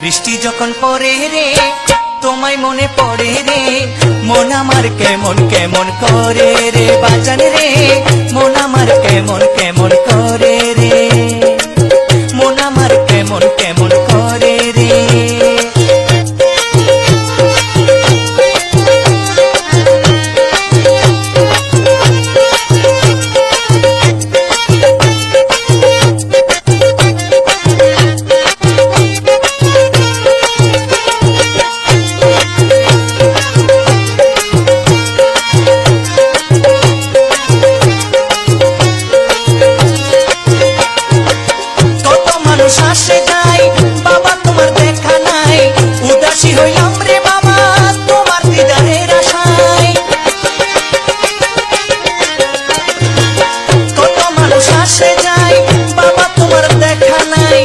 বৃষ্টি যখন পড়ে রে তোমায় মনে পড়ে রে, মন আমার কেমন কেমন করে রে বাজান রে, মন আমার কেমন কেমন করে রে, মন আমার কেমন কেমন করে রে। আসে যাই বাবা তোমার দেখা নাই, উদাসী হইলাম রে বাবা তোমার দিদারের আশায়। কত মানুষ আসে যাই বাবা তোমার দেখা নাই,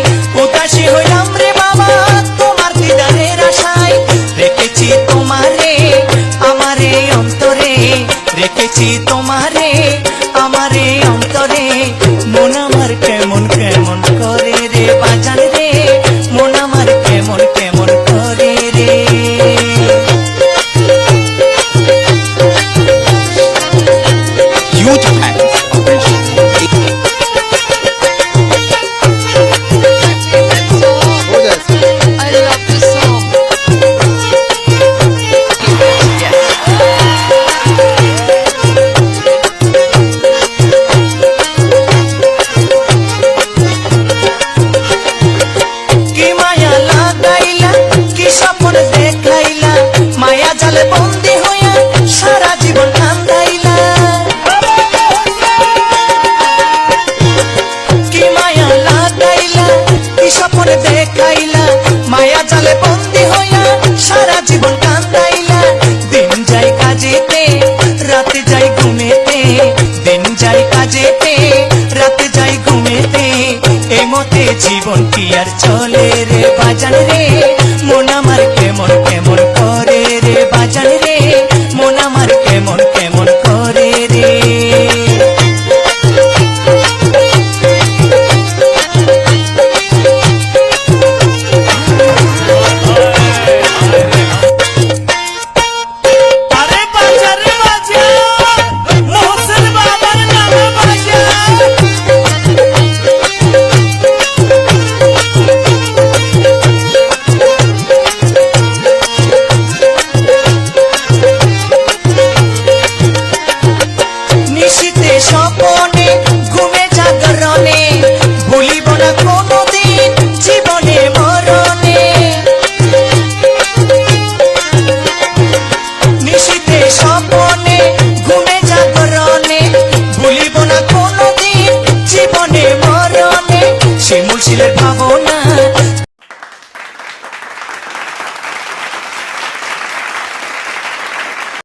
উদাসী হইলাম রে বাবা তোমার দিদারের আশায়। রেখেছি তোমারে আমারে অন্তরে, রেখেছি তোমারে আমারে অন্তরে, মন আমার কেমন কেমন করে রে বাজান রে, মন আমার কেমন কেমন করে রে। Huge thanks, Operation. I love this song. কি মায়া লাগাইলা কি স্বপ্ন দেখাইলা, মায়া জালে বন্দি হইয়া সারা জীবন কান্দাইলা। কি মায়া লাগাইলা কি স্বপ্ন দেখাইলা, মায়া জালে বন্দি হইয়া সারা জীবন কান্দাইলা। দিন যাই কাজেতে রাতে যাই ঘুমেতে, দিন যাই কাজেতে রাতে যাই ঘুমেতে, এই মতে জীবন কি আর চলে রে বাজান রে,